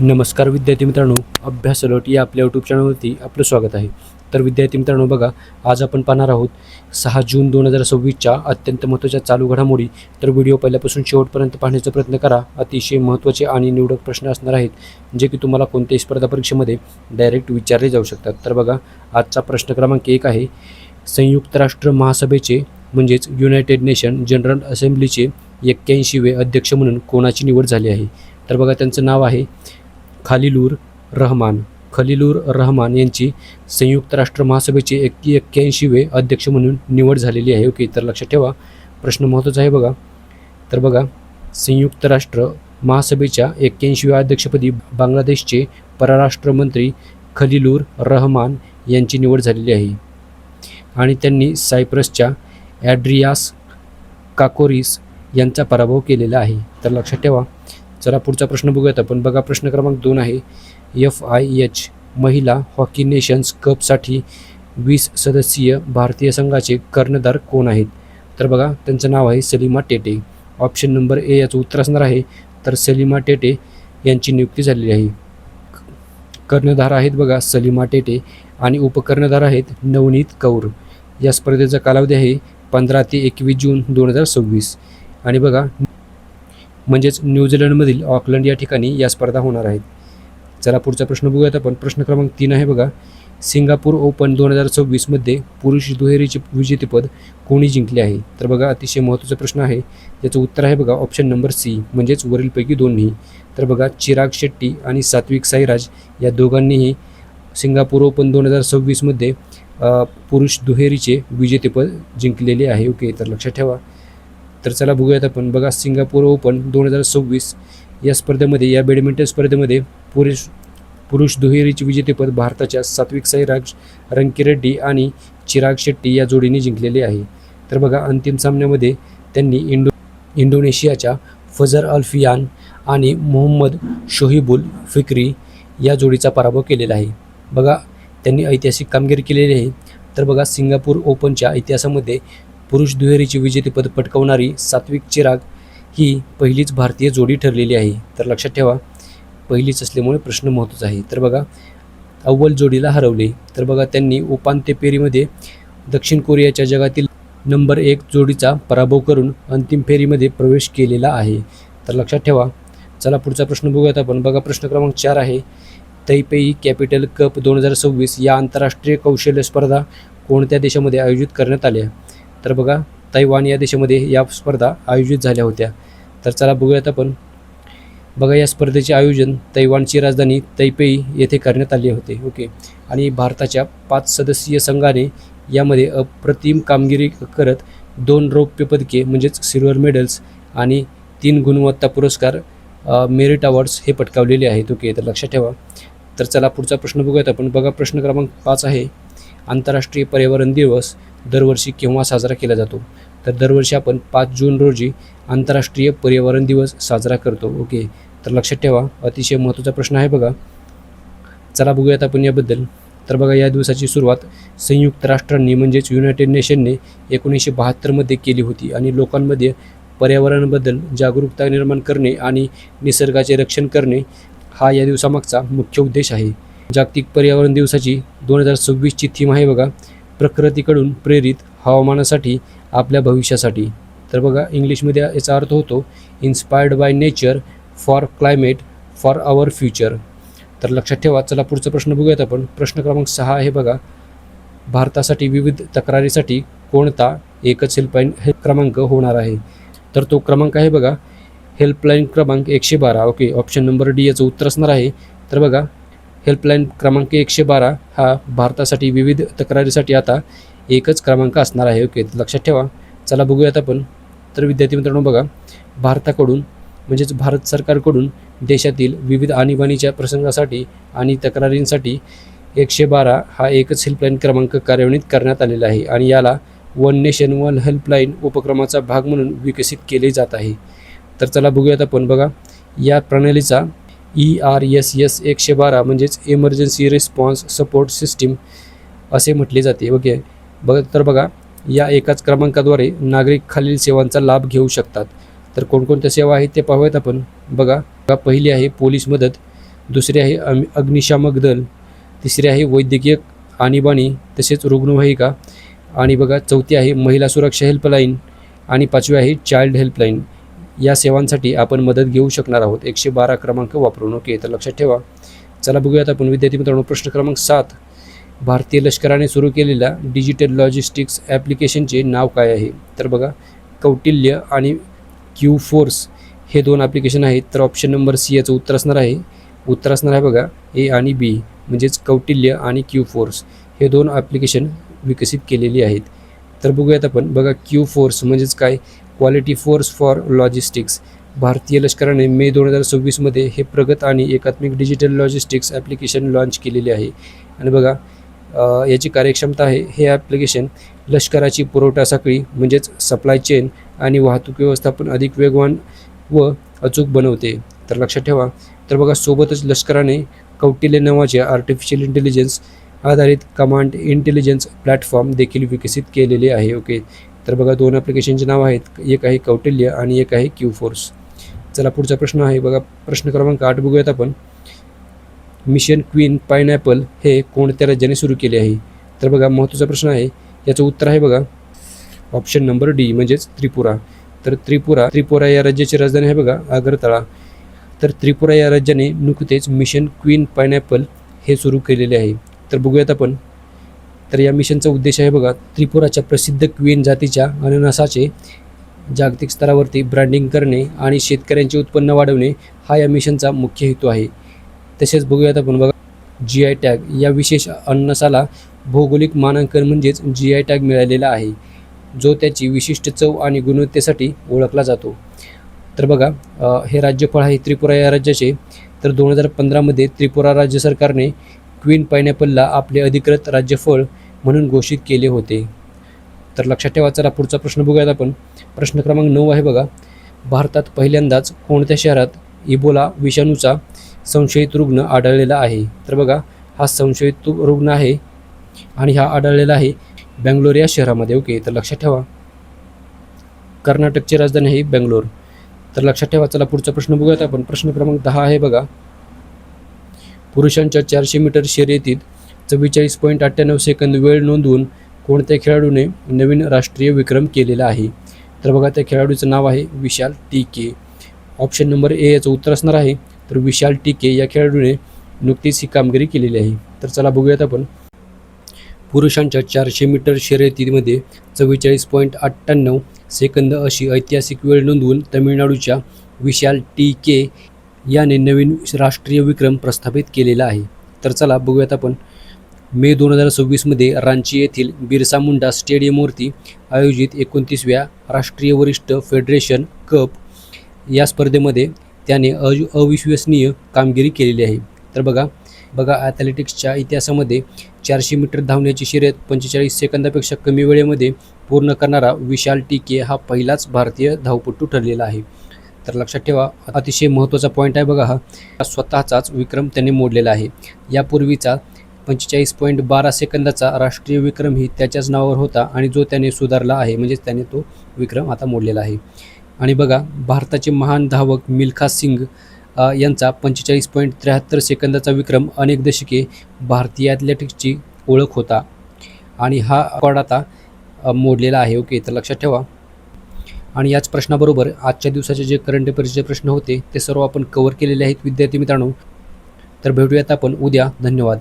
नमस्कार विद्यार्थी मित्रांनो, अभ्यास अलर्ट या आपल्या यूट्यूब चॅनलवरती आपलं स्वागत आहे. तर विद्यार्थी मित्रांनो बघा, आज आपण पाहणार आहोत 6 जून 2026च्या अत्यंत महत्त्वाच्या चालू घडामोडी. तर व्हिडिओ पहिल्यापासून शेवटपर्यंत पाहण्याचा प्रयत्न करा. अतिशय महत्त्वाचे आणि निवडक प्रश्न असणार आहेत, जे की तुम्हाला कोणत्याही स्पर्धा परीक्षेमध्ये डायरेक्ट विचारले जाऊ शकतात. तर बघा, आजचा प्रश्न क्रमांक 1 आहे. संयुक्त राष्ट्र महासभेचे म्हणजेच युनायटेड नेशन जनरल असेंब्लीचे 81वे अध्यक्ष म्हणून कोणाची निवड झाली आहे? तर बघा, त्यांचं नाव आहे खलीलुर रहमान. खलीलुर रहमान यांची संयुक्त राष्ट्र महासभेचे 81वे अध्यक्ष म्हणून निवड झालेली आहे. ओके, तर लक्षात ठेवा, प्रश्न महत्त्वाचा आहे बघा. तर बघा, संयुक्त राष्ट्र महासभेच्या 81व्या अध्यक्षपदी बांगलादेशचे परराष्ट्र मंत्री खलीलुर रहमान यांची निवड झालेली आहे आणि त्यांनी सायप्रसच्या ॲड्रियास काकोरिस यांचा पराभव केलेला आहे. तर लक्षात ठेवा. चला पुढचा प्रश्न बघूयात आपण. बघा, प्रश्न क्रमांक 2 आहे. FIH महिला हॉकी नेशन्स कपसाठी 20 सदस्यीय भारतीय संघाचे कर्णधार कोण आहेत? तर बघा, त्यांचं नाव आहे Salima Tete. Option number A याचं उत्तर असणार आहे. तर सलीमा टेटे यांची नियुक्ती झालेली आहे. कर्णधार आहेत बघा सलीमा टेटे आणि उपकर्णधार आहेत नवनीत कौर. या स्पर्धेचा कालावधी आहे 15 ते 21 जून 2026 आणि बघा, म्हणजेच न्यूझीलंडमधील ऑकलंड या ठिकाणी या स्पर्धा होणार आहेत. चला पुढचा प्रश्न बघूयात आपण. प्रश्न क्रमांक 3 आहे बघा. सिंगापूर ओपन 2026मध्ये पुरुष दुहेरीचे विजेतेपद कोणी जिंकले आहे? तर बघा, अतिशय महत्त्वाचा प्रश्न आहे. याचं उत्तर आहे बघा ऑप्शन नंबर सी, म्हणजेच वरीलपैकी दोन्ही. तर बघा, चिराग शेट्टी आणि सात्विक साईराज या दोघांनीही सिंगापूर ओपन 2026मध्ये पुरुष दुहेरीचे विजेतेपद जिंकलेले आहे. ओके, तर लक्षात ठेवा. तर चला बघूयात आपण. बघा, सिंगापूर ओपन 2026 या स्पर्धेमध्ये, या बॅडमिंटन स्पर्धेमध्ये पुरुष दुहेरीचे विजेतेपद भारताच्या सात्विक साईराज रंकीरेड्डी आणि चिराग शेट्टी या जोडीने जिंकलेले आहे. तर बघा, अंतिम सामन्यामध्ये त्यांनी इंडोनेशियाच्या फजर अल्फियान आणि मोहम्मद शोहिबुल फिक्री या जोडीचा पराभव केलेला आहे. बघा, त्यांनी ऐतिहासिक कामगिरी केलेली आहे. तर बघा, सिंगापूर ओपनच्या इतिहासामध्ये पुरुष दुहेरीचे विजेतेपद पटकावणारी सात्विक चिराग ही पहिलीच भारतीय जोडी ठरलेली आहे. तर लक्षात ठेवा, पहिलीच असल्यामुळे प्रश्न महत्त्वाचा आहे. तर बघा, अव्वल जोडीला हरवले. तर बघा, त्यांनी उपांत्य फेरीमध्ये दक्षिण कोरियाच्या जगातील नंबर 1 जोडीचा पराभव करून अंतिम फेरीमध्ये प्रवेश केलेला आहे. तर लक्षात ठेवा. चला पुढचा प्रश्न बघूयात आपण. बघा, प्रश्न क्रमांक 4 आहे. तैपेई कॅपिटल कप 2026 या आंतरराष्ट्रीय कौशल्य स्पर्धा कोणत्या देशामध्ये आयोजित करण्यात आल्या? तर बघा, तैवान या देशामध्ये या स्पर्धा आयोजित झाल्या होत्या. तर चला बघूयात आपण. बघा, या स्पर्धेचे आयोजन तैवानची राजधानी तैपेई येथे करण्यात आले होते. ओके, आणि भारताच्या 5 सदस्यीय संघाने यामध्ये अप्रतिम कामगिरी करत 2 रौप्य पदके म्हणजेच सिल्वर मेडल्स आणि 3 गुणवत्ता पुरस्कार मेरिट अवॉर्ड्स हे पटकावलेले आहेत. ओके, तर लक्षात ठेवा. तर चला पुढचा प्रश्न बघूयात आपण. बघा, प्रश्न क्रमांक 5 आहे. आंतरराष्ट्रीय पर्यावरण दिवस दरवर्षी केव्हा साजरा केला जातो? तर दरवर्षी आपण 5 जून रोजी आंतरराष्ट्रीय पर्यावरण दिवस साजरा करतो. ओके, तर लक्षात ठेवा, अतिशय महत्त्वाचा प्रश्न आहे बघा. चला बघूयात आपण याबद्दल. तर बघा, या दिवसाची सुरुवात संयुक्त राष्ट्रांनी म्हणजेच युनायटेड नेशनने 1972मध्ये केली होती आणि लोकांमध्ये पर्यावरणाबद्दल जागरूकता निर्माण करणे आणि निसर्गाचे रक्षण करणे हा या दिवसामागचा मुख्य उद्देश आहे. जागतिक पर्यावरण दिवसाची 2026ची थीम आहे बघा, प्रकृतीकडून प्रेरित हवामानासाठी आपल्या भविष्यासाठी. तर बघा, इंग्लिशमध्ये याचा अर्थ होतो inspired by nature for climate for our future. तर लक्षात ठेवा. चला पुढचा प्रश्न बघूयात आपण. प्रश्न क्रमांक 6 आहे बघा. भारतासाठी विविध तक्रारीसाठी कोणता एकच हेल्पलाईन क्रमांक होणार आहे? तर तो क्रमांक आहे बघा हेल्पलाईन क्रमांक 112. ओके, ऑप्शन नंबर डी याचं उत्तर असणार आहे. तर बघा, हेल्पलाईन क्रमांक 112 हा भारतासाठी विविध तक्रारीसाठी आता एकच क्रमांक असणार आहे. ओके, लक्षात ठेवा. चला बघूयात आपण. तर विद्यार्थी मित्रांनो बघा, भारताकडून म्हणजेच भारत सरकारकडून देशातील विविध आणीबाणीच्या प्रसंगासाठी आणि तक्रारींसाठी 112 हा एकच हेल्पलाईन क्रमांक कार्यान्वित करण्यात आलेला आहे आणि याला वन नेशन वन हेल्पलाईन उपक्रमाचा भाग म्हणून विकसित केले जात आहे. तर चला बघूयात आपण. बघा, या प्रणालीचा ERSS 112 म्हणजेच इमर्जन्सी रिस्पॉन्स सपोर्ट सिस्टीम असे म्हटले जाते. ओके, तर बघा, या एकाच क्रमांकाद्वारे नागरिक खालील सेवांचा लाभ घेऊ शकतात. तर कोणकोणत्या सेवा आहेत ते पाहूयात आपण. बघा, पहिली आहे पोलीस मदत, दुसरे आहे अग्निशामक दल, तिसरे आहे वैद्यकीय आणीबाणी तसेच रुग्णवाहिका, आणि बघा चौथी आहे महिला सुरक्षा हेल्पलाईन, आणि पाचवी आहे चाइल्ड हेल्पलाईन. या सेवांसाठी आपण मदत घेऊ शकणार आहोत 112 क्रमांक वापरून. ओके, तर लक्षात ठेवा. चला बघूयात आपण विद्यार्थी मित्रांनो प्रश्न क्रमांक 7. भारतीय लष्कराने सुरू केलेल्या डिजिटल लॉजिस्टिक्स ॲप्लिकेशनचे नाव काय आहे? तर बघा कौटिल्य आणि क्यू फोर्स हे 2 ॲप्लिकेशन आहेत. तर ऑप्शन नंबर सी याचं उत्तर असणार आहे बघा ए आणि बी, म्हणजेच कौटिल्य आणि क्यू फोर्स हे 2 ॲप्लिकेशन विकसित केलेली आहेत. तर बघूयात आपण. बघा क्यू फोर्स म्हणजेच काय? Quality force for logistics. भारतीय लष्कराने मे 2026 हे प्रगत आणि एकात्मिक डिजिटल लॉजिस्टिक्स ॲप्लिकेशन लॉन्च केलेले आहे. आणि बघा याची कार्यक्षमता आहे, हे ॲप्लिकेशन लष्कराची पुरवठा साखळी म्हणजेच सप्लाय चेन आणि वाहतूक व्यवस्थापन अधिक वेगवान व अचूक बनवते. तर लक्षात ठेवा. तर बघा सोबतच लष्कराने कौटिल्य नावाचे आर्टिफिशियल इंटेलिजन्स आधारित कमांड इंटेलिजन्स प्लॅटफॉर्म देखील विकसित केलेले आहे. ओके, तर बघा 2 ॲप्लिकेशनचे नाव आहेत, एक आहे कौटिल्य आणि एक आहे क्यू फोर्स. चला पुढचा प्रश्न आहे बघा प्रश्न क्रमांक 8 बघूयात आपण. मिशन क्वीन पायनॅपल हे कोणत्या राज्याने सुरू केले आहे? तर बघा महत्त्वाचा प्रश्न आहे, याचं उत्तर आहे बघा ऑप्शन नंबर डी म्हणजेच त्रिपुरा. तर त्रिपुरा या राज्याची राजधानी आहे बघा आगरतळा. तर त्रिपुरा या राज्याने नुकतेच मिशन क्वीन पायनॅपल हे सुरू केलेले आहे. तर बघूयात आपण. तर या मिशनचा उद्देश आहे बघा त्रिपुराच्या प्रसिद्ध क्वीन जातीच्या अननसाचे जागतिक स्तरावरती ब्रँडिंग करणे आणि शेतकऱ्यांचे उत्पन्न वाढवणे हा या मिशनचा मुख्य हेतू आहे. तसेच बघूयात आपण बघा GI टॅग या विशेष अननसाला भौगोलिक मानांकन म्हणजेच GI टॅग मिळालेला आहे, जो त्याची विशिष्ट चव आणि गुणवत्तेसाठी ओळखला जातो. तर बघा हे राज्यफळ आहे त्रिपुरा या राज्याचे. तर 2015 त्रिपुरा राज्य सरकारने क्वीन पायनॅपलला आपले अधिकृत राज्यफळ म्हणून घोषित केले होते. तर लक्षात ठेवा. चला पुढचा प्रश्न बघूयात आपण. प्रश्न क्रमांक 9 आहे बघा. भारतात पहिल्यांदाच कोणत्या शहरात इबोला विषाणूचा संशयित रुग्ण आढळलेला आहे? तर बघा हा संशयित रुग्ण आहे आणि हा आढळलेला आहे बेंगलोर या शहरामध्ये. ओके, तर लक्षात ठेवा. कर्नाटकची राजधानी आहे बेंगलोर. तर लक्षात ठेवा. चला पुढचा प्रश्न बघूयात आपण. प्रश्न क्रमांक 10 आहे बघा. पुरुषांच्या 400 मीटर शर्यतीत 44.98 सेकंद वेळ नोंदवून कोणत्या खेळाडूने नवीन राष्ट्रीय विक्रम केलेला आहे? तर बघा त्या खेळाडूचं नाव आहे विशाल टीके. ऑप्शन नंबर ए याचं उत्तर असणार आहे. तर विशाल टीके या खेळाडूने नुकतीच ही कामगिरी केलेली आहे. तर चला बघूयात आपण. पुरुषांच्या 400 मीटर शर्यतीमध्ये 44.98 सेकंद अशी ऐतिहासिक वेळ नोंदवून तामिळनाडूच्या विशाल टीके याने नवीन राष्ट्रीय विक्रम प्रस्थापित केलेला आहे. तर चला बघूयात आपण. मे 2026 रांची येथील बिरसा मुंडा स्टेडियमवरती आयोजित 29व्या राष्ट्रीय वरिष्ठ फेडरेशन कप या स्पर्धेमध्ये त्याने अविश्वसनीय कामगिरी केलेली आहे. तर बघा ॲथलेटिक्सच्या इतिहासामध्ये 400 मीटर धावण्याची शर्यत 45 सेकंदापेक्षा कमी वेळेमध्ये पूर्ण करणारा विशाल टीके हा पहिलाच भारतीय धावपटू ठरलेला आहे. तर लक्षात ठेवा. अतिशय महत्त्वाचा पॉईंट आहे बघा हा स्वतःचाच विक्रम त्याने मोडलेला आहे. यापूर्वीचा 45.12 सेकंदाचा राष्ट्रीय विक्रमही त्याच्याच नावावर होता आणि जो त्याने सुधारला आहे, म्हणजेच त्याने तो विक्रम आता मोडलेला आहे. आणि बघा भारताचे महान धावक मिल्खा सिंग यांचा 45.73 सेकंदाचा विक्रम अनेक दशके भारतीय ॲथलेटिक्सची ओळख होता आणि हा रेकॉर्ड आता मोडलेला आहे. ओके, तर लक्षात ठेवा. आणि याच प्रश्नाबरोबर आजच्या दिवसाचे जे करंट अफेअर्सचे प्रश्न होते ते सर्व आपण कव्हर केलेले आहेत विद्यार्थी मित्रांनो. तर भेटूयात आपण उद्या. धन्यवाद.